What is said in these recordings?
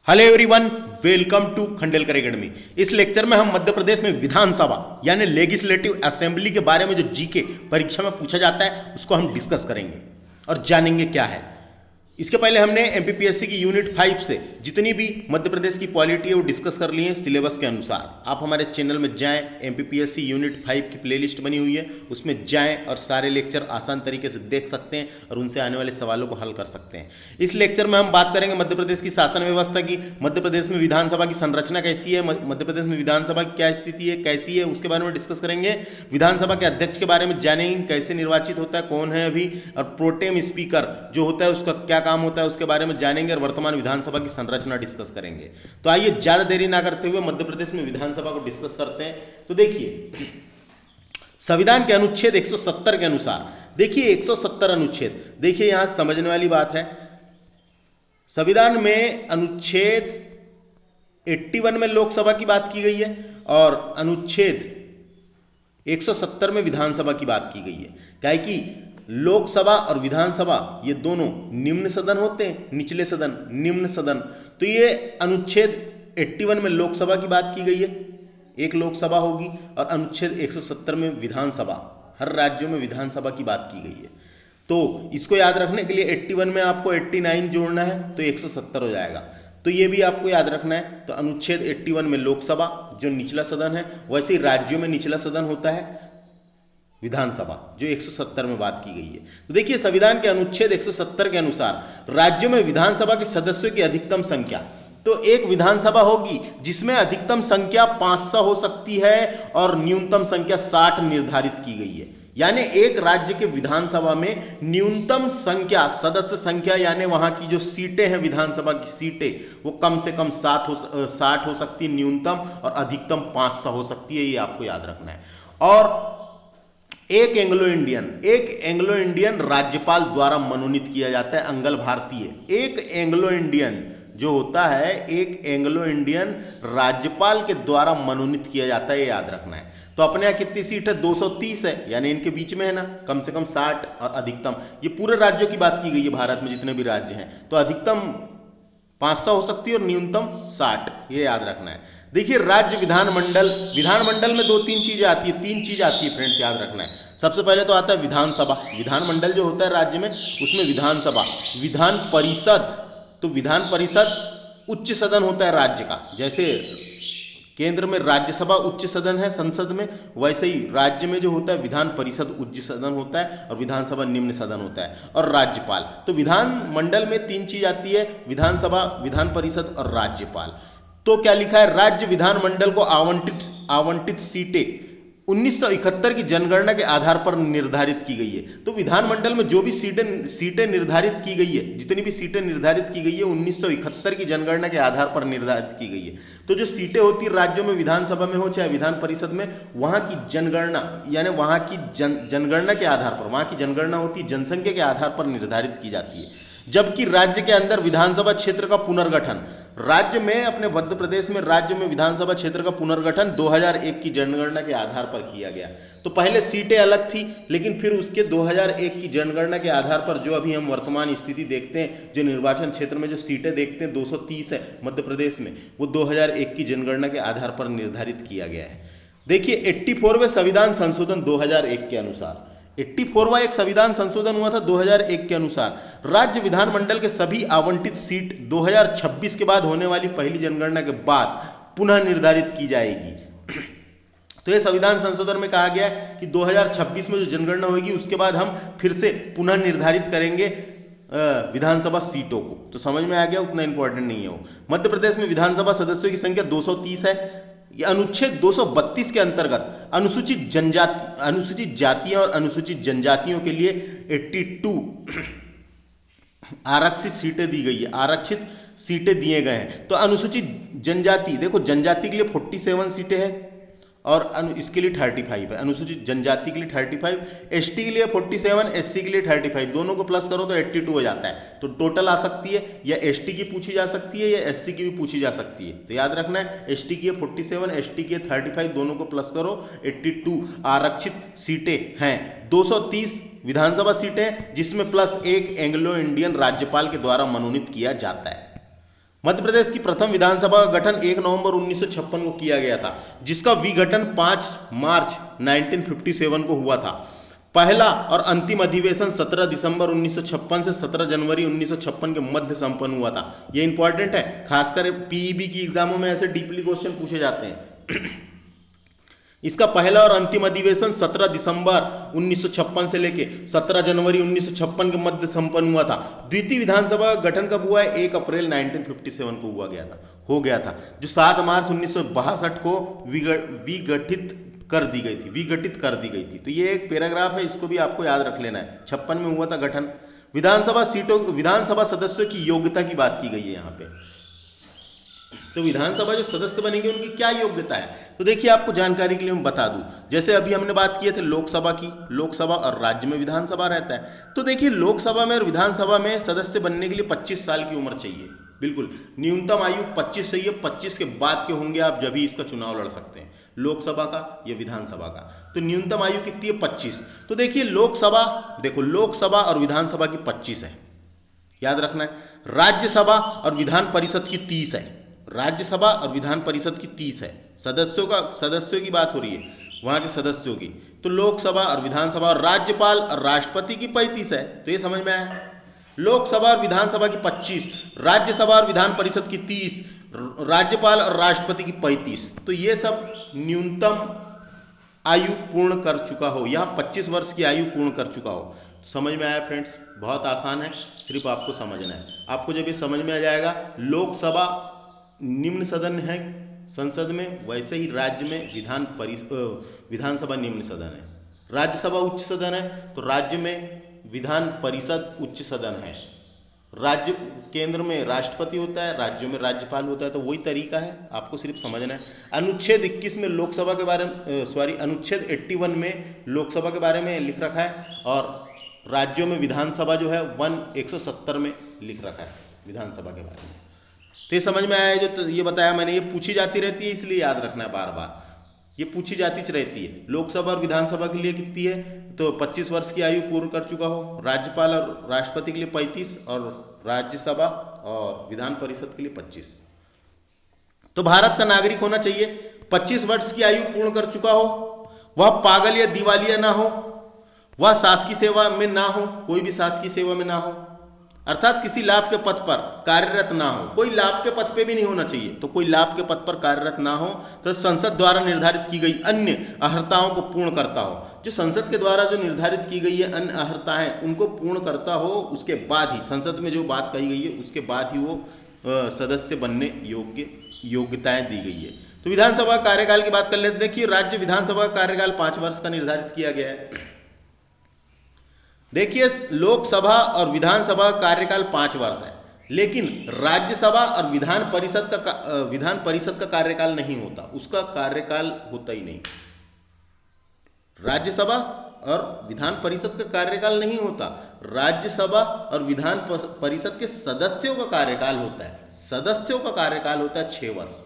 Hello everyone, welcome to Khandelkar academy. इस lecture में हम मध्य प्रदेश में विधानसभा यानी लेजिस्लेटिव असेंबली के बारे में जो जीके परीक्षा में पूछा जाता है उसको हम डिस्कस करेंगे और जानेंगे क्या है। इसके पहले हमने एमपीपीएससी की यूनिट 5 से जितनी भी मध्य प्रदेश की पॉलिटी है वो डिस्कस कर ली है सिलेबस के अनुसार। आप हमारे चैनल में जाएं, एमपीपीएससी यूनिट 5 की प्लेलिस्ट बनी हुई है, उसमें जाएं और सारे लेक्चर आसान तरीके से देख सकते हैं और उनसे आने वाले सवालों को हल कर सकते हैं। इस लेक्चर में हम बात करेंगे मध्य प्रदेश की शासन व्यवस्था की, मध्य प्रदेश में विधानसभा की संरचना कैसी है, मध्य प्रदेश में विधानसभा की क्या स्थिति है, कैसी है, उसके बारे में डिस्कस करेंगे। विधानसभा के अध्यक्ष के बारे में जानेंगे, कैसे निर्वाचित होता है, कौन है अभी, और प्रोटेम स्पीकर जो होता है उसका क्या काम होता है उसके बारे में जानेंगे और वर्तमान विधानसभा की संरचना डिस्कस करेंगे। तो आइए ज्यादा देरी ना करते हुए मध्य प्रदेश में विधानसभा को डिस्कस करते हैं। तो देखिए, संविधान के अनुच्छेद 170 के अनुसार, देखिए 170 अनुच्छेद, देखिए यहां समझने वाली बात है। संविधान में अनुच्छेद 81 में लोकसभा की बात की गई है और अनुच्छेद 170 में विधानसभा की बात की गई है। क्या है कि लोकसभा और विधानसभा ये दोनों निम्न सदन होते हैं, निचले सदन, निम्न सदन। तो ये अनुच्छेद 81 में लोकसभा की बात की गई है, एक लोकसभा होगी, और अनुच्छेद 170 में विधानसभा, हर राज्यों में विधानसभा की बात की गई है। तो इसको याद रखने के लिए 81 में आपको 89 जोड़ना है तो 170 हो जाएगा। तो ये भी आपको याद रखना है। तो अनुच्छेद 81 में लोकसभा जो निचला सदन है, वैसे ही राज्यों में निचला सदन होता है विधानसभा जो 170 में बात की गई है। तो देखिए, संविधान के अनुच्छेद 170 के अनुसार राज्यों में विधानसभा के सदस्यों की अधिकतम संख्या, तो एक विधानसभा होगी जिसमें अधिकतम संख्या 500 हो सकती है और न्यूनतम संख्या 60 निर्धारित की गई है। यानी एक राज्य के विधानसभा में न्यूनतम संख्या, सदस्य संख्या यानी वहां की जो सीटें हैं विधानसभा की सीटें, वो कम से कम 60 हो सकती है न्यूनतम, और अधिकतम 500 हो सकती है। ये आपको याद रखना है। और एक एंग्लो इंडियन राज्यपाल द्वारा मनोनीत किया जाता है, अंगल भारतीय। एक एंग्लो इंडियन जो होता है, एक एंग्लो इंडियन राज्यपाल के द्वारा मनोनीत किया जाता है, ये याद रखना है। तो अपने यहां कितनी सीट है? 230 है, यानी इनके बीच में है ना, कम से कम 60 और अधिकतम, ये पूरे राज्यों की बात की गई है भारत में जितने भी राज्य हैं। तो अधिकतम 500 हो सकती है और न्यूनतम 60, ये याद रखना है। देखिए, राज्य विधानमंडल में 2-3 चीजें आती है, 3 चीज आती है फ्रेंड्स, याद रखना है। सबसे पहले तो आता है विधानसभा, विधानमंडल जो होता है राज्य में उसमें विधानसभा, विधान परिषद, तो विधान परिषद उच्च सदन होता है राज्य का। जैसे केंद्र में राज्यसभा उच्च सदन है संसद में, वैसे ही राज्य में जो होता है विधान परिषद उच्च सदन होता है और विधानसभा निम्न सदन होता है, और राज्यपाल। तो विधानमंडल में 3 चीज आती है, विधानसभा, विधान परिषद और राज्यपाल। तो क्या लिखा है? राज्य विधानमंडल को आवंटित सीटें 1971 की जनगणना के आधार पर निर्धारित की गई है। तो विधानमंडल में जो भी सीटें निर्धारित की गई है, जितनी भी सीटें निर्धारित की गई है 1971 की जनगणना के आधार पर निर्धारित की गई है। तो जो सीटें होती है राज्यों में, विधानसभा में हो चाहे विधान परिषद में, वहां की जनगणना यानी वहां की जनगणना के आधार पर, वहां की जनगणना होती है जनसंख्या के आधार पर निर्धारित की जाती है। जबकि राज्य के अंदर विधानसभा क्षेत्र का पुनर्गठन, राज्य में, अपने मध्य प्रदेश में राज्य में विधानसभा क्षेत्र का पुनर्गठन 2001 की जनगणना के आधार पर किया गया। तो पहले सीटें अलग थी, लेकिन फिर उसके 2001 की जनगणना के आधार पर जो अभी हम वर्तमान स्थिति देखते हैं, जो निर्वाचन क्षेत्र में जो सीटें देखते हैं 230 है मध्य प्रदेश में, वो 2001 की जनगणना के आधार पर निर्धारित किया गया है। देखिए, 84वें संविधान संशोधन 2001 के अनुसार, 84वां एक संविधान संशोधन हुआ था 2001 के अनुसार, राज्य विधानमंडल के सभी आवंटित सीट 2026 के बाद होने वाली पहली जनगणना के बाद पुनः निर्धारित की जाएगी। तो ये संविधान संशोधन में कहा गया है कि 2026 में जो जनगणना होगी उसके बाद हम फिर से पुनः निर्धारित करेंगे विधानसभा सीटों को। तो समझ में आ गया, उतना इंपॉर्टेंट नहीं है वो। मध्य प्रदेश में विधानसभा सदस्यों की संख्या 230 है। अनुच्छेद 232 के अंतर्गत अनुसूचित जातियां और अनुसूचित जनजातियों के लिए 82 आरक्षित सीटें दी गई है, आरक्षित सीटें दिए गए हैं। तो अनुसूचित जनजाति, देखो जनजाति के लिए 47 सीटें हैं और इसके लिए 35 है, अनुसूचित जनजाति के लिए 35, एसटी के लिए 47, एससी के लिए 35, दोनों को प्लस करो तो 82 हो जाता है। तो टोटल आ सकती है, या एसटी की पूछी जा सकती है या एससी की भी पूछी जा सकती है। तो याद रखना है, एसटी की है 47, एसटी की है 35, दोनों को प्लस करो 82 आरक्षित सीटें हैं। 230 विधानसभा सीटें जिसमें प्लस 1 एंग्लो इंडियन राज्यपाल के द्वारा मनोनीत किया जाता है। मध्य प्रदेश की प्रथम विधानसभा का गठन 1 नवंबर 1956 को किया गया था, जिसका विघटन 5 मार्च 1957 को हुआ था। पहला और अंतिम अधिवेशन 17 दिसंबर 1956 से 17 जनवरी 1956 के मध्य संपन्न हुआ था। यह इंपॉर्टेंट है, खासकर पीईबी की एग्जामों में ऐसे डीपली क्वेश्चन पूछे जाते हैं। इसका पहला और अंतिम अधिवेशन 17 दिसंबर 1956 से लेके 17 जनवरी 1956 के मध्य संपन्न हुआ था। द्वितीय विधानसभा का गठन कब हुआ है? 1 अप्रैल 1957 को हो गया था, जो 7 मार्च 1962 को विघटित कर दी गई थी। तो ये एक पैराग्राफ है, इसको भी आपको याद रख लेना है। 56 में हुआ था गठन। विधानसभा सदस्यों की योग्यता की बात की गई है यहाँ पे। तो विधानसभा जो सदस्य बनेंगे उनकी क्या योग्यता है? तो देखिए, आपको जानकारी के लिए मैं बता दूं, जैसे अभी हमने बात किए थे लोकसभा की, लोकसभा और राज्य में विधानसभा रहता है। तो देखिए, लोकसभा में और विधानसभा में सदस्य बनने के लिए 25 साल की उम्र चाहिए। बिल्कुल, न्यूनतम आयु 25 चाहिए। 25 के बाद के होंगे आप जब भी इसका चुनाव लड़ सकते हैं, लोकसभा का या विधानसभा का। तो न्यूनतम आयु कितनी है? 25। तो देखिए, लोकसभा और विधानसभा की 25 है, याद रखना है। राज्यसभा और विधान परिषद की 30 है। राज्यसभा और विधान परिषद की 30 है। सदस्यों की बात हो रही है, वहां के सदस्यों की। तो लोकसभा और विधानसभा और राज्यपाल और राष्ट्रपति की 35 है। तो ये समझ में आया। लोकसभा और विधानसभा की 25, राज्यसभा और विधान परिषद की 30, राज्यपाल और राष्ट्रपति की 35। तो ये सब न्यूनतम आयु पूर्ण कर चुका हो, यहां 25 वर्ष की आयु पूर्ण कर चुका हो। समझ में आया फ्रेंड्स? बहुत आसान है, सिर्फ आपको समझना है। आपको जब ये समझ में आ जाएगा, लोकसभा निम्न सदन है संसद में, वैसे ही राज्य में विधानसभा निम्न सदन है। राज्यसभा उच्च सदन है, तो राज्य में विधान परिषद उच्च सदन है। राज्य केंद्र में राष्ट्रपति होता है, राज्यों में राज्यपाल होता है। तो वही तरीका है, आपको सिर्फ समझना है। अनुच्छेद 21 में लोकसभा के बारे में अनुच्छेद 81 में लोकसभा के बारे में लिख रखा है, और राज्यों में विधानसभा जो है 170 में लिख रखा है विधानसभा के बारे में। तो ये समझ में आया? जो ये बताया मैंने, ये पूछी जाती रहती है, इसलिए याद रखना है बार बार। ये पूछी जाती रहती है। लोकसभा और विधानसभा के लिए कितनी है? तो 25 वर्ष की आयु पूर्ण कर चुका हो। राज्यपाल और राष्ट्रपति के लिए 35, और राज्यसभा और विधान परिषद के लिए 25। तो भारत का नागरिक होना चाहिए, 25 वर्ष की आयु पूर्ण कर चुका हो, वह पागल या दिवालिया ना हो, वह शासकीय सेवा में ना हो, कोई भी शासकीय सेवा में ना हो, अर्थात किसी लाभ के पद पर कार्यरत ना हो। कोई लाभ के पद पे भी नहीं होना चाहिए। तो कोई लाभ के पद पर कार्यरत ना हो, तो संसद द्वारा निर्धारित की गई अन्य अर्हताओं को पूर्ण करता हो। जो संसद के द्वारा जो निर्धारित की गई है अन्य अर्हताएं, उनको पूर्ण करता हो, उसके बाद ही संसद में जो बात कही गई है उसके बाद ही वो सदस्य बनने योग्यताएं दी गई है। तो विधानसभा कार्यकाल की बात कर लेते। देखिए, राज्य विधानसभा का कार्यकाल 5 वर्ष का निर्धारित किया गया है। देखिए, लोकसभा और विधानसभा का कार्यकाल 5 वर्ष है, लेकिन राज्यसभा और विधान परिषद का कार्यकाल नहीं होता, उसका कार्यकाल होता ही नहीं। राज्यसभा और विधान परिषद का कार्यकाल नहीं होता, राज्यसभा और विधान परिषद के सदस्यों का कार्यकाल होता है। सदस्यों का कार्यकाल होता है 6 वर्ष।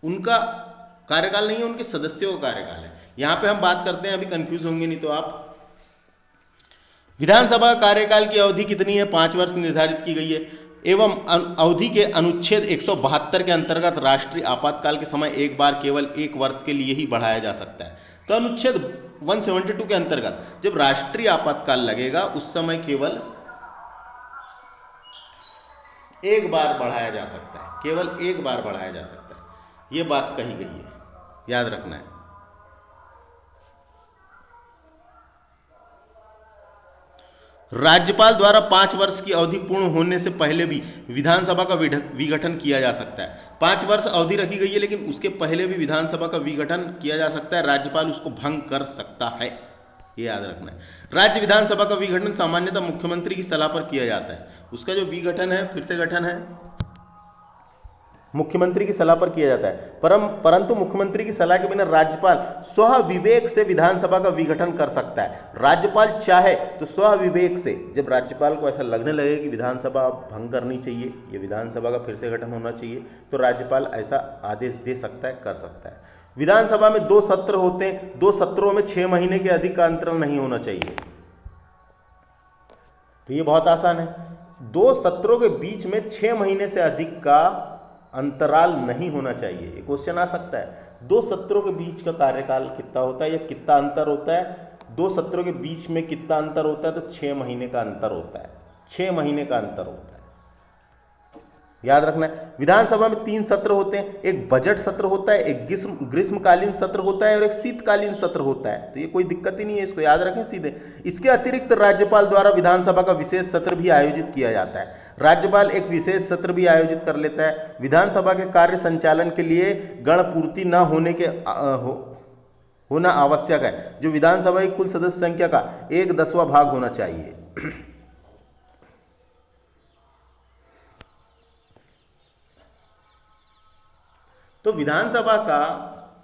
उनका कार्यकाल नहीं है, उनके सदस्यों का कार्यकाल है। यहां पे हम बात करते हैं, अभी कंफ्यूज होंगे नहीं तो आप। विधानसभा कार्यकाल की अवधि कितनी है? 5 वर्ष निर्धारित की गई है, एवं अवधि के अनुच्छेद 172 के अंतर्गत राष्ट्रीय आपातकाल के समय एक बार केवल 1 वर्ष के लिए ही बढ़ाया जा सकता है। तो अनुच्छेद 172 के अंतर्गत जब राष्ट्रीय आपातकाल लगेगा उस समय केवल 1 बार बढ़ाया जा सकता है, केवल 1 बार बढ़ाया जा सकता है। यह बात कही गई है, याद रखना है। राज्यपाल द्वारा 5 वर्ष की अवधि पूर्ण होने से पहले भी विधानसभा का विघटन किया जा सकता है। 5 वर्ष अवधि रखी गई है, लेकिन उसके पहले भी विधानसभा का विघटन किया जा सकता है। राज्यपाल उसको भंग कर सकता है, ये याद रखना है। राज्य विधानसभा का विघटन सामान्यतः मुख्यमंत्री की सलाह पर किया जाता है। उसका जो विघटन है, फिर से गठन है, मुख्यमंत्री की सलाह पर किया जाता है। परंतु मुख्यमंत्री की सलाह के बिना राज्यपाल स्वविवेक से विधानसभा का विघटन कर सकता है। राज्यपाल चाहे तो स्वविवेक से, जब राज्यपाल को ऐसा लगने लगे कि विधानसभा भंग करनी चाहिए, ये विधानसभा का फिर से गठन होना चाहिए, तो राज्यपाल ऐसा आदेश दे सकता है, कर सकता है। विधानसभा में 2 सत्र होते हैं, 2 सत्रों में 6 महीने के अधिक का अंतराल नहीं होना चाहिए। तो ये बहुत आसान है। दो सत्रों के बीच में 6 महीने से अधिक का अंतराल नहीं होना चाहिए। ये क्वेश्चन आ सकता है। दो सत्रों के बीच का कार्यकाल कितना होता है या कितना अंतर होता है? दो सत्रों के बीच में कितना अंतर होता है? तो 6 महीने का अंतर होता है। 6 महीने का अंतर होता है, याद रखना है। विधानसभा में 3 सत्र होते हैं, एक बजट सत्र होता है, एक ग्रीष्मकालीन सत्र होता है और एक शीतकालीन सत्र होता है। तो ये कोई दिक्कत ही नहीं है, इसको याद रखें सीधे। इसके अतिरिक्त राज्यपाल द्वारा विधानसभा का विशेष सत्र भी आयोजित किया जाता है। राज्यपाल एक विशेष सत्र भी आयोजित कर लेता है। विधानसभा के कार्य संचालन के लिए गणपूर्ति न होने के होना आवश्यक है, जो विधानसभा की कुल सदस्य संख्या का 1/10वां भाग होना चाहिए। तो विधानसभा का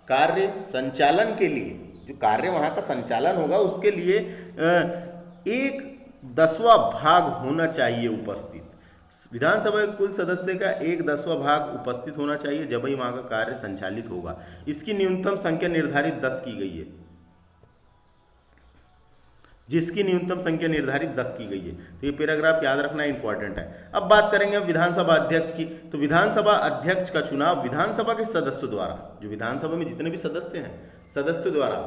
कार्य संचालन के लिए, जो कार्य वहां का संचालन होगा उसके लिए 1/10वां भाग होना चाहिए उपस्थित। विधानसभा के कुल सदस्य का 1/10वां भाग उपस्थित होना चाहिए जब ही वहां का कार्य संचालित होगा। इसकी न्यूनतम संख्या निर्धारित 10 की गई है, जिसकी न्यूनतम संख्या निर्धारित 10 की गई है। तो ये पैराग्राफ याद रखना इंपॉर्टेंट है। अब बात करेंगे विधानसभा अध्यक्ष की। तो विधानसभा अध्यक्ष का चुनाव विधानसभा के सदस्यों द्वारा, जो विधानसभा में जितने भी सदस्य हैं, सदस्यों द्वारा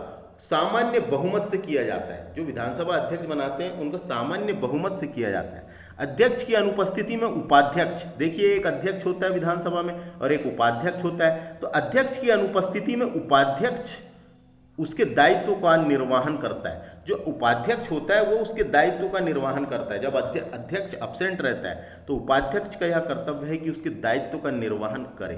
सामान्य बहुमत से किया जाता है। जो विधानसभा अध्यक्ष बनाते हैं उनको सामान्य बहुमत से किया जाता है। अध्यक्ष की अनुपस्थिति में उपाध्यक्ष, देखिए एक अध्यक्ष होता है विधानसभा में और एक उपाध्यक्ष होता है। तो अध्यक्ष की अनुपस्थिति में उपाध्यक्ष उसके दायित्व का निर्वहन करता है। जो उपाध्यक्ष होता है वो उसके दायित्व का निर्वहन करता है। जब अध्यक्ष अब्सेंट रहता है तो उपाध्यक्ष का यह कर्तव्य है कि उसके दायित्व का निर्वहन करे।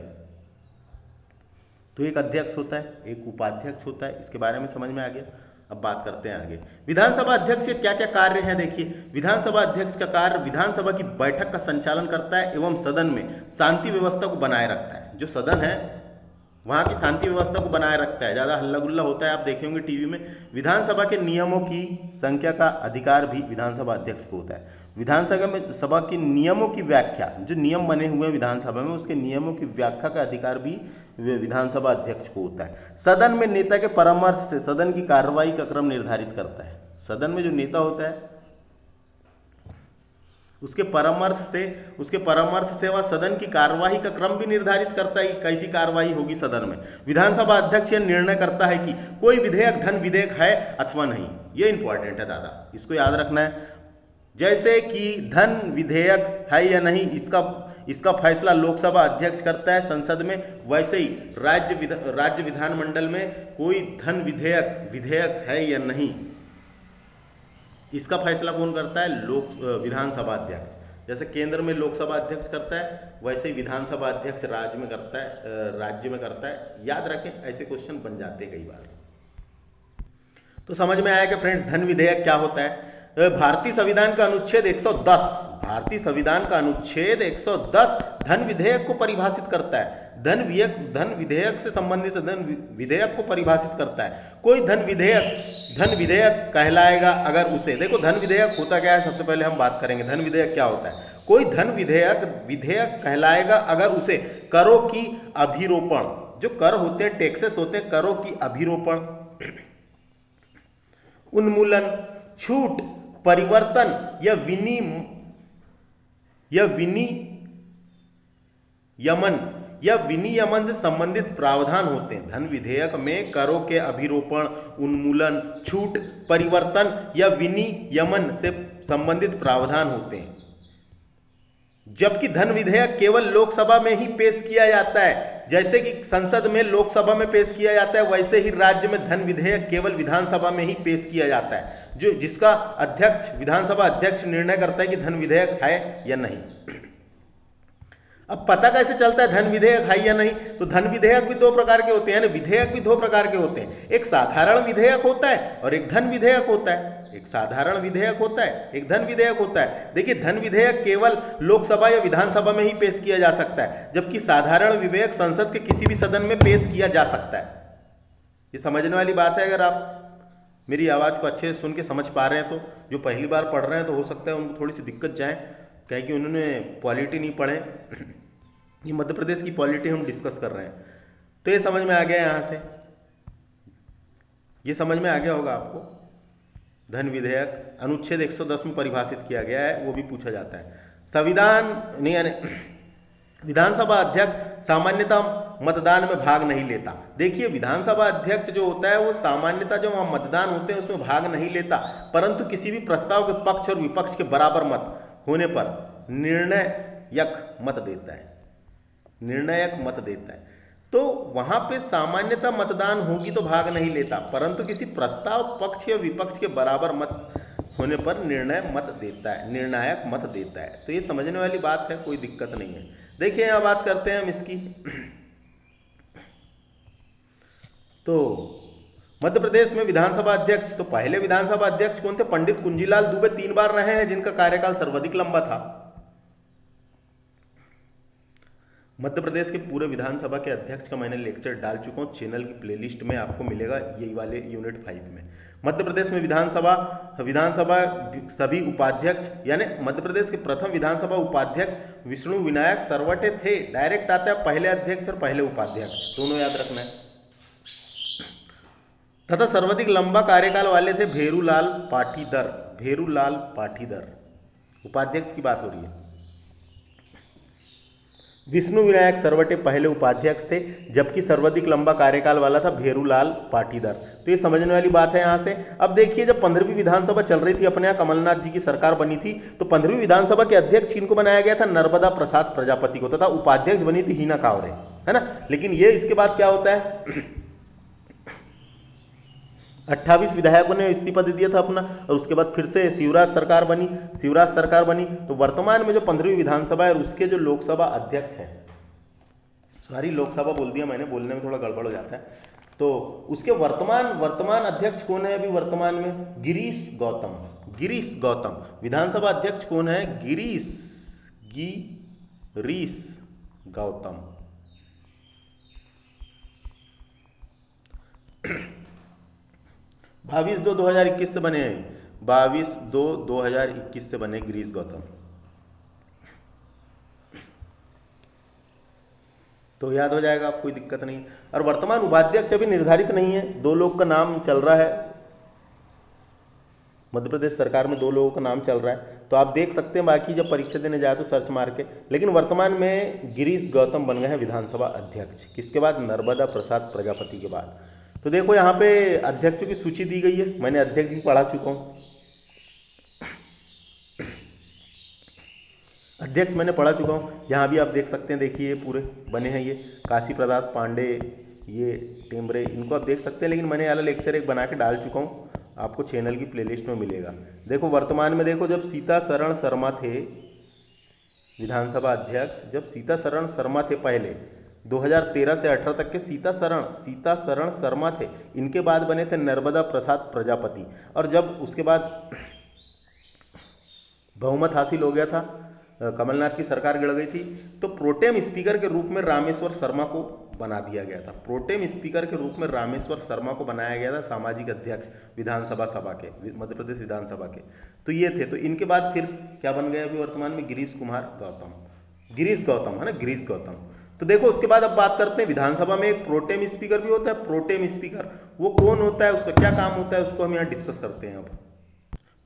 तो एक अध्यक्ष होता है, एक उपाध्यक्ष होता है। इसके बारे में समझ में आ गया। अब बात करते हैं आगे। विधानसभा अध्यक्ष के क्या क्या कार्य हैं, देखिए। विधानसभा अध्यक्ष का कार्य विधानसभा की बैठक का संचालन करता है एवं सदन में शांति व्यवस्था को बनाए रखता है। जो सदन है वहां की शांति व्यवस्था को बनाए रखता है। ज्यादा हल्ला गुल्ला होता है, आप देखे होंगे टीवी में। विधानसभा के नियमों की संख्या का अधिकार भी विधानसभा अध्यक्ष को होता है। विधानसभा में सभा के नियमों की व्याख्या, जो नियम बने हुए हैं विधानसभा में, उसके नियमों की व्याख्या का अधिकार भी विधानसभा अध्यक्ष को होता है। सदन में नेता के परामर्श से सदन की कार्रवाई का क्रम निर्धारित करता है। सदन में जो नेता होता है उसके परामर्श से वह सदन की कार्यवाही का क्रम भी निर्धारित करता है कि कैसी कार्यवाही होगी सदन में। विधानसभा अध्यक्ष यह निर्णय करता है कि कोई विधेयक धन विधेयक है अथवा नहीं। यह इंपॉर्टेंट है दादा, इसको याद रखना है। जैसे कि धन विधेयक है या नहीं, इसका फैसला लोकसभा अध्यक्ष करता है संसद में, वैसे ही राज्य विधानमंडल में कोई धन विधेयक है या नहीं, इसका फैसला कौन करता है? विधानसभा अध्यक्ष। जैसे केंद्र में लोकसभा अध्यक्ष करता है वैसे ही विधानसभा अध्यक्ष राज्य में करता है। याद रखें, ऐसे क्वेश्चन बन जाते हैं कई बार। तो समझ में आया कि फ्रेंड्स धन विधेयक क्या होता है। भारतीय संविधान का अनुच्छेद 110 धन विधेयक को परिभाषित करता है। धन विधेयक से संबंधित धन विधेयक को परिभाषित करता है। कोई धन विधेयक कहलाएगा अगर उसे, देखो धन विधेयक होता क्या है, सबसे पहले हम बात करेंगे धन विधेयक क्या होता है। कोई धन विधेयक कहलाएगा अगर उसे करों की अभिरोपण, जो कर होते हैं, टैक्सेस होते हैं, करों की अभिरोपण, उन्मूलन, छूट, परिवर्तन या विनियमन से संबंधित प्रावधान होते हैं। धन विधेयक में करों के अभिरोपण, उन्मूलन, छूट, परिवर्तन या विनियमन से संबंधित प्रावधान होते हैं। जबकि धन विधेयक केवल लोकसभा में ही पेश किया जाता है। जैसे कि संसद में लोकसभा में पेश किया जाता है, वैसे ही राज्य में धन विधेयक केवल विधानसभा में ही पेश किया जाता है, जिसका विधानसभा अध्यक्ष निर्णय करता है कि धन विधेयक है या नहीं। अब पता कैसे चलता है धन विधेयक है या नहीं? तो धन विधेयक भी दो प्रकार के होते हैं, यानी विधेयक भी दो प्रकार के होते हैं। एक साधारण विधेयक होता है और एक धन विधेयक होता है। एक साधारण विधेयक होता है, एक धन विधेयक होता है। देखिए धन विधेयक केवल लोकसभा या विधानसभा में ही पेश किया जा सकता है, जबकि साधारण विधेयक संसद के किसी भी सदन में पेश किया जा सकता है। ये समझने वाली बात है। अगर आप मेरी आवाज को अच्छे से सुन के समझ पा रहे हैं तो जो पहली बार पढ़ रहे हैं तो हो सकता है उनको थोड़ी सी दिक्कत जाए, कहें कि उन्होंने पॉलिटी नहीं पढ़े। ये मध्य प्रदेश की पॉलिटी हम डिस्कस कर रहे हैं। तो ये समझ में आ गया, यहां से ये समझ में आ गया होगा आपको। धन विधेयक अनुच्छेद 110 में परिभाषित किया गया है, वो भी पूछा जाता है। संविधान नहीं यानी विधानसभा अध्यक्ष सामान्यतः मतदान में भाग नहीं लेता। देखिए विधानसभा अध्यक्ष जो होता है वो सामान्यतः जो वहां मतदान होते हैं उसमें भाग नहीं लेता, परंतु किसी भी प्रस्ताव के पक्ष और विपक्ष के बराबर मत होने पर निर्णायक मत देता है, निर्णायक मत देता है। तो वहां पे सामान्यतः मतदान होगी तो भाग नहीं लेता, परंतु किसी प्रस्ताव पक्ष या विपक्ष के बराबर मत होने पर निर्णय मत देता है, निर्णायक मत देता है। तो ये समझने वाली बात है, कोई दिक्कत नहीं है। देखिए यहां बात करते हैं हम इसकी। तो मध्य प्रदेश में विधानसभा अध्यक्ष, तो पहले विधानसभा अध्यक्ष कौन थे? पंडित कुंजीलाल दुबे 3 बार रहे हैं, जिनका कार्यकाल सर्वाधिक लंबा था। मध्य प्रदेश के पूरे विधानसभा के अध्यक्ष का मैंने लेक्चर डाल चुका हूं, चैनल की प्लेलिस्ट में आपको मिलेगा, यही वाले यूनिट 5 में। मध्य प्रदेश में विधानसभा सभी उपाध्यक्ष, यानी मध्य प्रदेश के प्रथम विधानसभा उपाध्यक्ष विष्णु विनायक सरवटे थे। डायरेक्ट आता है पहले अध्यक्ष और पहले उपाध्यक्ष, दोनों याद रखना है। तथा सर्वाधिक लंबा कार्यकाल वाले थे भेरूलाल पाटीदार, भेरूलाल पाटीदार, उपाध्यक्ष की बात हो रही है। विष्णु विनायक सरवटे पहले उपाध्यक्ष थे, जबकि सर्वाधिक लंबा कार्यकाल वाला था भेरूलाल पाटीदार। तो ये समझने वाली बात है यहां से। अब देखिए जब 15वीं विधानसभा चल रही थी, अपने यहाँ कमलनाथ जी की सरकार बनी थी, तो 15वीं विधानसभा के अध्यक्ष किनको बनाया गया था? नर्मदा प्रसाद प्रजापति को, तथा उपाध्यक्ष बनी थी हीना कांवरे, है ना। लेकिन ये इसके बाद क्या होता है 28 विधायकों ने इस्तीफा दे दिया था अपना, और उसके बाद फिर से शिवराज सरकार बनी। तो वर्तमान में जो 15वीं विधानसभा है उसके जो लोकसभा अध्यक्ष हैं, सारी लोकसभा बोल दिया मैंने, बोलने में थोड़ा गड़बड़ हो जाता है, तो उसके वर्तमान अध्यक्ष कौन है? अभी वर्तमान में गिरीश गौतम। विधानसभा अध्यक्ष कौन है? गिरीश गौतम। 22/2/2021 से बने हैं, 22/2/2021 से बने गिरीश गौतम। तो याद हो जाएगा, कोई दिक्कत नहीं। और वर्तमान उपाध्यक्ष अभी निर्धारित नहीं है, 2 लोग का नाम चल रहा है, मध्य प्रदेश सरकार में 2 लोगों का नाम चल रहा है, तो आप देख सकते हैं, बाकी जब परीक्षा देने जाए तो सर्च मार के। लेकिन वर्तमान में गिरीश गौतम बन गए हैं विधानसभा अध्यक्ष, किसके बाद? नर्मदा प्रसाद प्रजापति के बाद। तो देखो यहाँ पे अध्यक्षों की सूची दी गई है, मैंने अध्यक्ष भी पढ़ा चुका हूं, अध्यक्ष मैंने पढ़ा चुका हूं। यहाँ भी आप देख सकते हैं, देखिए पूरे बने हैं, ये काशी प्रसाद पांडे, ये टेम्बरे, इनको आप देख सकते हैं। लेकिन मैंने वाला लेक्चर एक बना के डाल चुका हूँ, आपको चैनल की प्लेलिस्ट में मिलेगा। देखो वर्तमान में देखो, जब सीतासरण शर्मा थे विधानसभा अध्यक्ष, जब सीतासरण शर्मा थे पहले 2013 से 18 तक के सीतासरण शर्मा थे, इनके बाद बने थे नर्मदा प्रसाद प्रजापति। और जब उसके बाद बहुमत हासिल हो गया था, कमलनाथ की सरकार गिर गई थी, तो प्रोटेम स्पीकर के रूप में रामेश्वर शर्मा को बना दिया गया था। प्रोटेम स्पीकर के रूप में रामेश्वर शर्मा को बनाया गया था, सामाजिक अध्यक्ष विधानसभा सभा के, मध्य प्रदेश विधानसभा के। तो ये थे। तो इनके बाद फिर क्या बन गए अभी वर्तमान में? गिरीश गौतम, है ना, गिरीश गौतम। तो देखो उसके बाद अब बात करते हैं, विधानसभा में एक प्रोटेम स्पीकर भी होता है। प्रोटेम स्पीकर वो कौन होता है, उसका क्या काम होता है, उसको हम यहाँ डिस्कस करते हैं अब।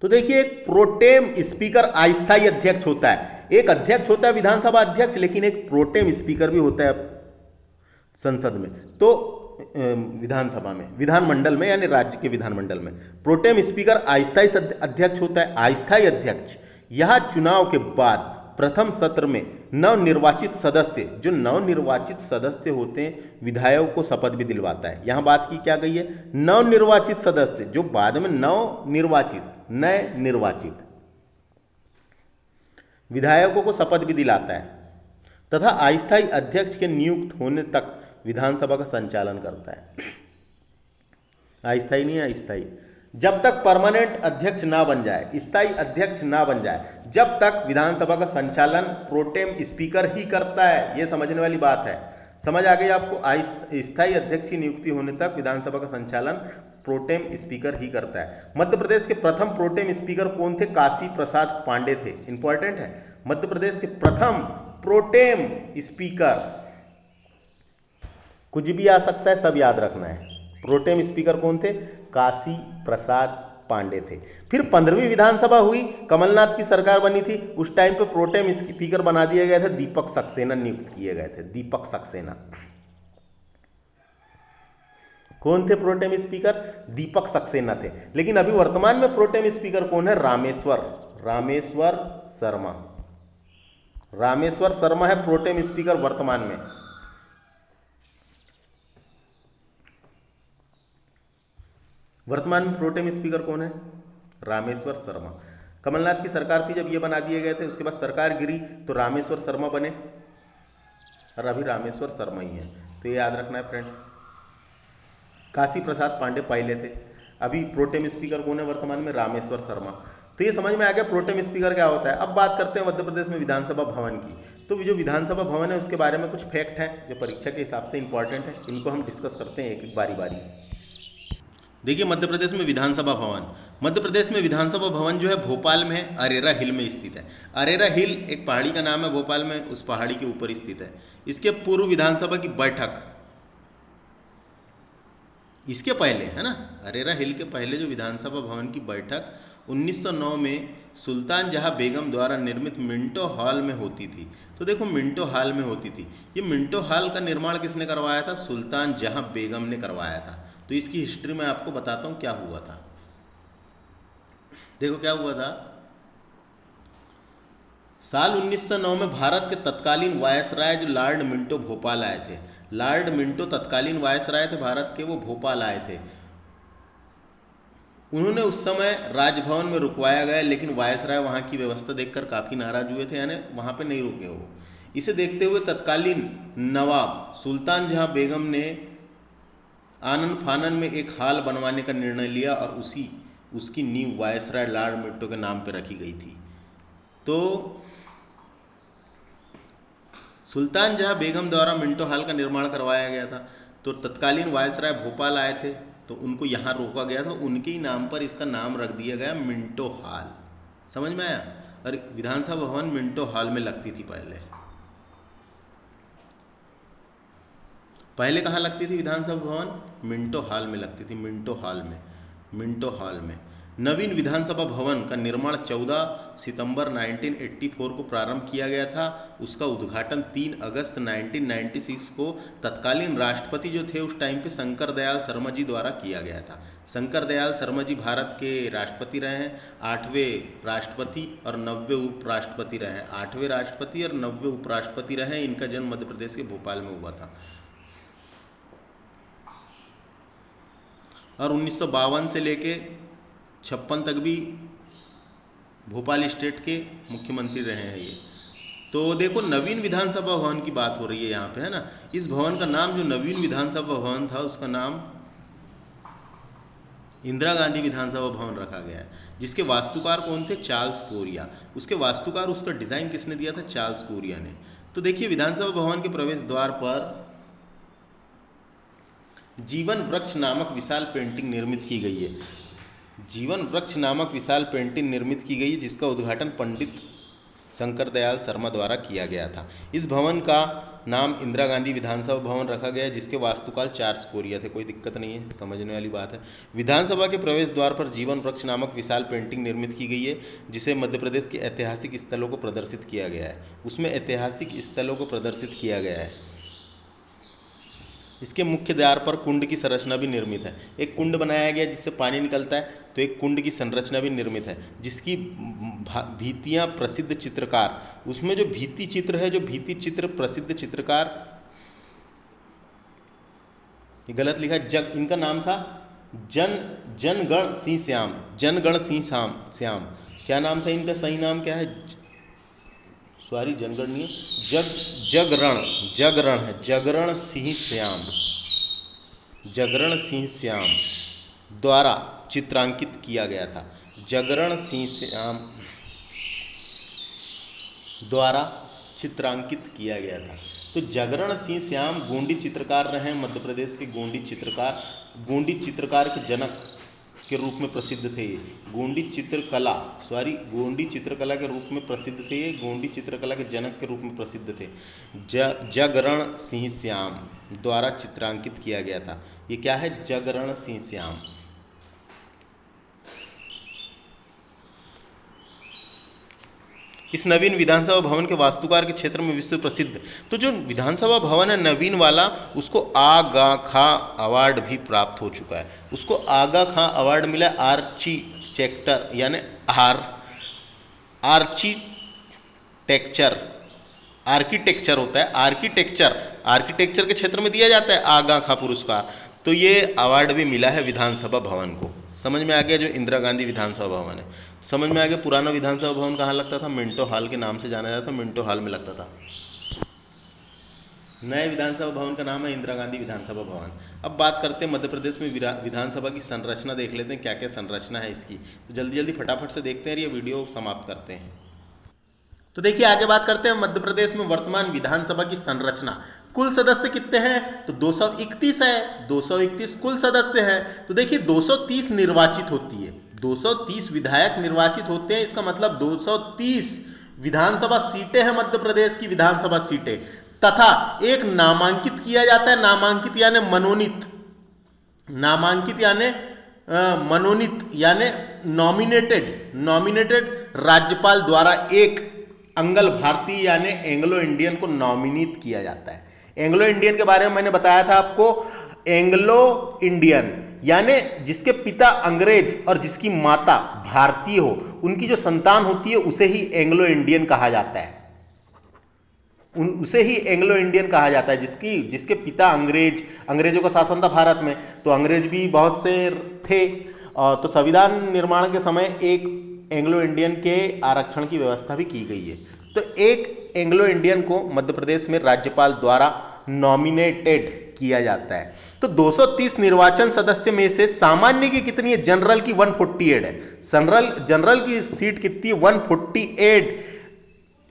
तो देखिए एक प्रोटेम स्पीकर अस्थायी अध्यक्ष होता है। एक अध्यक्ष होता है विधानसभा अध्यक्ष, लेकिन एक प्रोटेम स्पीकर भी होता है संसद में, तो विधानसभा में, विधानमंडल में, यानी राज्य के विधानमंडल में। प्रोटेम स्पीकर अस्थायी अध्यक्ष होता है। अस्थायी अध्यक्ष यह चुनाव के बाद प्रथम सत्र में नवनिर्वाचित सदस्य, जो नवनिर्वाचित सदस्य होते हैं, विधायकों को शपथ भी दिलवाता है। यहां बात की क्या गई है? नवनिर्वाचित सदस्य, जो बाद में नए निर्वाचित विधायकों को शपथ भी दिलाता है, तथा अस्थायी अध्यक्ष के नियुक्त होने तक विधानसभा का संचालन करता है। अस्थायी नहीं, अस्थायी, जब तक परमानेंट अध्यक्ष ना बन जाए, स्थायी अध्यक्ष ना बन जाए, जब तक विधानसभा का संचालन प्रोटेम स्पीकर ही करता है। यह समझने वाली बात है, समझ आ गई आपको? स्थायी अध्यक्ष की नियुक्ति होने तक विधानसभा का संचालन प्रोटेम स्पीकर ही करता है। मध्य प्रदेश के प्रथम प्रोटेम स्पीकर कौन थे? काशी प्रसाद पांडे थे। इंपॉर्टेंट है, मध्य प्रदेश के प्रथम प्रोटेम स्पीकर, कुछ भी आ सकता है, सब याद रखना है। प्रोटेम स्पीकर कौन थे? काशी प्रसाद पांडे थे। फिर 15वीं विधानसभा हुई, कमलनाथ की सरकार बनी थी, उस टाइम पे प्रोटेम स्पीकर बना दिए गए थे, दीपक सक्सेना नियुक्त किए गए थे। दीपक सक्सेना कौन थे? प्रोटेम स्पीकर दीपक सक्सेना थे। लेकिन अभी वर्तमान में प्रोटेम स्पीकर कौन है? रामेश्वर शर्मा। रामेश्वर शर्मा है प्रोटेम स्पीकर वर्तमान में। वर्तमान में प्रोटेम स्पीकर कौन है? रामेश्वर शर्मा। कमलनाथ की सरकार थी जब ये बना दिए गए थे, उसके बाद सरकार गिरी तो रामेश्वर शर्मा बने, और अभी रामेश्वर शर्मा ही है। तो ये याद रखना है फ्रेंड्स। काशी प्रसाद पांडे पहले थे, अभी प्रोटेम स्पीकर कौन है वर्तमान में? रामेश्वर शर्मा। तो ये समझ में आ गया प्रोटेम स्पीकर क्या होता है। अब बात करते हैं मध्य प्रदेश में विधानसभा भवन की। तो जो विधानसभा भवन है उसके बारे में कुछ फैक्ट है जो परीक्षा के हिसाब से इंपॉर्टेंट है, इनको हम डिस्कस करते हैं एक एक बारी बारी। देखिए मध्य प्रदेश में विधानसभा भवन, मध्य प्रदेश में विधानसभा भवन जो है भोपाल में है, अरेरा हिल में स्थित है। अरेरा हिल एक पहाड़ी का नाम है भोपाल में, उस पहाड़ी के ऊपर स्थित है। इसके पूर्व विधानसभा की बैठक, इसके पहले है ना, अरेरा हिल के पहले जो विधानसभा भवन की बैठक 1909 में सुल्तान जहां बेगम द्वारा निर्मित मिंटो हॉल में होती थी। तो देखो मिंटो हॉल में होती थी। ये मिंटो हॉल का निर्माण किसने करवाया था? सुल्तान जहां बेगम ने करवाया था। तो इसकी हिस्ट्री में आपको बताता हूं क्या हुआ था। देखो क्या हुआ था। साल 1909 में भारत के तत्कालीन वायसराय जो लॉर्ड मिंटो भोपाल आए थे। लॉर्ड मिंटो तत्कालीन वायसराय थे भारत के, वो भोपाल आए थे। उन्होंने उस समय राजभवन में रुकवाया गया, लेकिन वायसराय वहां की व्यवस्था देखकर काफी नाराज हुए थे, यानी वहां पे नहीं रुके वो। इसे देखते हुए तत्कालीन नवाब सुल्तान जहां बेगम ने आनन फानन में एक हॉल बनवाने का निर्णय लिया और उसकी नींव वायसराय लॉर्ड मिंटो के नाम पर रखी गई थी। तो सुल्तान जहां बेगम द्वारा मिंटो हॉल का निर्माण करवाया गया था, तो तत्कालीन वायसराय भोपाल आए थे, तो उनको यहां रोका गया था। उनके ही नाम पर इसका नाम रख दिया गया मिंटो हॉल। समझ में आया? और विधानसभा भवन मिंटो हॉल में लगती थी पहले। पहले कहां लगती थी विधानसभा भवन? मिंटो हॉल में लगती थी, मिंटो हॉल में, मिंटो हॉल में। नवीन विधानसभा भवन का निर्माण 14 सितंबर 1984 को प्रारंभ किया गया था। उसका उद्घाटन 3 अगस्त 1996 को तत्कालीन राष्ट्रपति जो थे उस टाइम पे शंकर दयाल शर्मा जी द्वारा किया गया था। शंकर दयाल शर्मा जी भारत के राष्ट्रपति रहे हैं, 8वें राष्ट्रपति और 90वें उपराष्ट्रपति रहे हैं। 8वें राष्ट्रपति और 90वें उपराष्ट्रपति रहे हैं। इनका जन्म मध्य प्रदेश के भोपाल में हुआ था। और 1952 से लेके 56 तक भी भोपाल स्टेट के मुख्यमंत्री रहे हैं ये। तो देखो नवीन विधानसभा भवन की बात हो रही है यहाँ पे, है ना। इस भवन का नाम जो नवीन विधानसभा भवन था उसका नाम इंदिरा गांधी विधानसभा भवन रखा गया है, जिसके वास्तुकार कौन थे? Charles Korea. उसके वास्तुकार, उसका डिजाइन किसने दिया था? चार्ल्स कोरिया ने। तो देखिए विधानसभा भवन के प्रवेश द्वार पर जीवन वृक्ष नामक विशाल पेंटिंग निर्मित की गई है। जीवन वृक्ष नामक विशाल पेंटिंग निर्मित की गई है, जिसका उद्घाटन पंडित शंकर दयाल शर्मा द्वारा किया गया था। इस भवन का नाम इंदिरा गांधी विधानसभा भवन रखा गया है, जिसके वास्तुकार चार्ल्स कोरिया थे। कोई दिक्कत नहीं है, समझने वाली बात है। विधानसभा के प्रवेश द्वार पर जीवन वृक्ष नामक विशाल पेंटिंग निर्मित की गई है, जिसे मध्य प्रदेश के ऐतिहासिक स्थलों को प्रदर्शित किया गया है। उसमें ऐतिहासिक स्थलों को प्रदर्शित किया गया है। इसके मुख्य द्वार पर कुंड की संरचना भी निर्मित है। एक कुंड बनाया गया जिससे पानी निकलता है, तो एक कुंड की संरचना भी निर्मित है, जिसकी भित्तियां प्रसिद्ध चित्रकार, उसमें जो भित्ति चित्र है, जो भित्ति चित्र प्रसिद्ध चित्रकार, ये गलत लिखा है, इनका नाम था जनगण सिंह श्याम। जनगण सिंह श्याम क्या नाम था इनका? सही नाम क्या है? सॉरी, जनगणनीय जगरण है, जगरण सिंह श्याम द्वारा चित्रांकित किया गया था। जगरण सिंह श्याम द्वारा चित्रांकित किया गया था। तो जगरण सिंह श्याम गोंडी चित्रकार रहे हैं, मध्य प्रदेश के गोंडी चित्रकार के जनक के रूप में प्रसिद्ध थे। गोंडी चित्रकला के रूप में प्रसिद्ध थे। गोंडी चित्रकला के जनक के रूप में प्रसिद्ध थे। जगरण सिंह श्याम द्वारा चित्रांकित किया गया था। ये क्या है? जगरण सिंह श्याम। इस नवीन विधानसभा भवन के वास्तुकार के क्षेत्र में विश्व प्रसिद्ध। तो जो विधानसभा भवन है नवीन वाला, उसको आगा खां अवार्ड भी प्राप्त हो चुका है। उसको आगा खां अवार्ड मिला आर्किटेक्चर यानी आर्किटेक्चर होता है, आर्किटेक्चर के क्षेत्र में दिया जाता है आगा खां पुरस्कार। तो ये अवार्ड भी मिला है विधानसभा भवन को। समझ में आ गया। जो इंदिरा गांधी विधानसभा भवन है समझ में आ गया। पुराना विधानसभा भवन कहाँ लगता था? मिंटो हॉल के नाम से जाना जाता था, मिंटो हॉल में लगता था। नए विधानसभा भवन का नाम है इंदिरा गांधी विधानसभा भवन। अब बात करते हैं मध्य प्रदेश में विधानसभा की संरचना, देख लेते हैं क्या क्या संरचना है इसकी। तो जल्दी जल्दी फटाफट से देखते हैं, ये वीडियो समाप्त करते हैं। तो देखिए आगे बात करते हैं मध्य प्रदेश में वर्तमान विधानसभा की संरचना। कुल सदस्य कितने हैं? तो 231 है, 231 कुल सदस्य हैं। तो देखिए 230 निर्वाचित होती है, 230 विधायक निर्वाचित होते हैं। इसका मतलब 230 विधानसभा सीटें हैं मध्य प्रदेश की विधानसभा सीटें, तथा एक नामांकित किया जाता है। नामांकित यानी मनोनीत, नामांकित यानी मनोनीत यानी नॉमिनेटेड राज्यपाल द्वारा एक अंगल भारतीय यानी एंग्लो इंडियन को नॉमिनेट किया जाता है। एंग्लो इंडियन के बारे में मैंने बताया था आपको। एंग्लो इंडियन यानी जिसके पिता अंग्रेज और जिसकी माता भारतीय हो, उनकी जो संतान होती है उसे ही एंग्लो इंडियन कहा जाता है। उसे ही एंग्लो इंडियन कहा जाता है जिसके पिता अंग्रेजों का शासन था भारत में। तो अंग्रेज भी बहुत से थे, तो संविधान निर्माण के समय एक एंग्लो इंडियन के आरक्षण की व्यवस्था भी की गई है। तो एक एंग्लो इंडियन को मध्य प्रदेश में राज्यपाल द्वारा नॉमिनेटेड किया जाता है। तो 230 निर्वाचन सदस्य में से सामान्य की कितनी है? जनरल की 148 है। जनरल की सीट कितनी है? 148।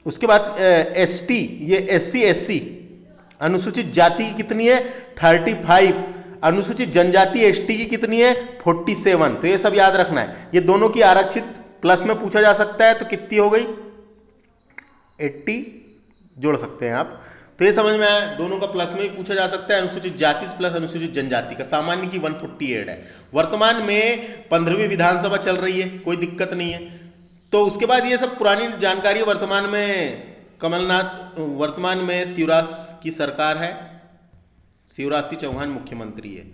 उसके बाद एसटी, ये एससी एससी अनुसूचित जाति की कितनी है? 35। अनुसूचित जनजाति एसटी की कितनी है? 47। तो ये सब याद रखना है। ये दोनों की आरक्षित प्लस में पूछा जा सकता है, तो कितनी हो गई? 80 जोड़ सकते हैं आप। तो ये समझ में आया, दोनों का प्लस में ही पूछा जा सकता है। अनुसूचित जाति प्लस अनुसूचित जनजाति का। सामान्य की 148 है। वर्तमान में 15वीं विधानसभा चल रही है, कोई दिक्कत नहीं है। तो उसके बाद ये सब पुरानी जानकारी। वर्तमान में शिवराज की सरकार है, शिवराज सिंह चौहान मुख्यमंत्री है।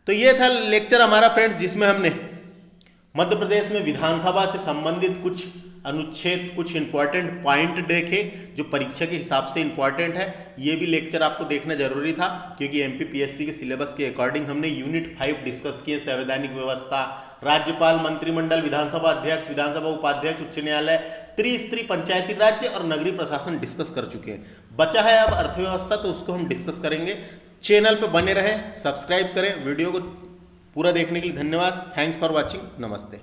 तो ये था लेक्चर हमारा फ्रेंड्स, जिसमें हमने मध्य प्रदेश में विधानसभा से संबंधित कुछ अनुच्छेद, कुछ इंपॉर्टेंट पॉइंट देखे जो परीक्षा के हिसाब से इंपॉर्टेंट है। ये भी लेक्चर आपको देखना जरूरी था, क्योंकि एमपीपीएससी के सिलेबस के अकॉर्डिंग हमने यूनिट 5 डिस्कस किए। संवैधानिक व्यवस्था, राज्यपाल, मंत्रिमंडल, विधानसभा अध्यक्ष, विधानसभा उपाध्यक्ष, उच्च न्यायालय, त्रिस्तरीय पंचायती राज्य और नगरीय प्रशासन डिस्कस कर चुके हैं। बचा है अब अर्थव्यवस्था, तो उसको हम डिस्कस करेंगे। चैनल पर बने रहें, सब्सक्राइब करें। वीडियो को पूरा देखने के लिए धन्यवाद। Thanks for watching. नमस्ते।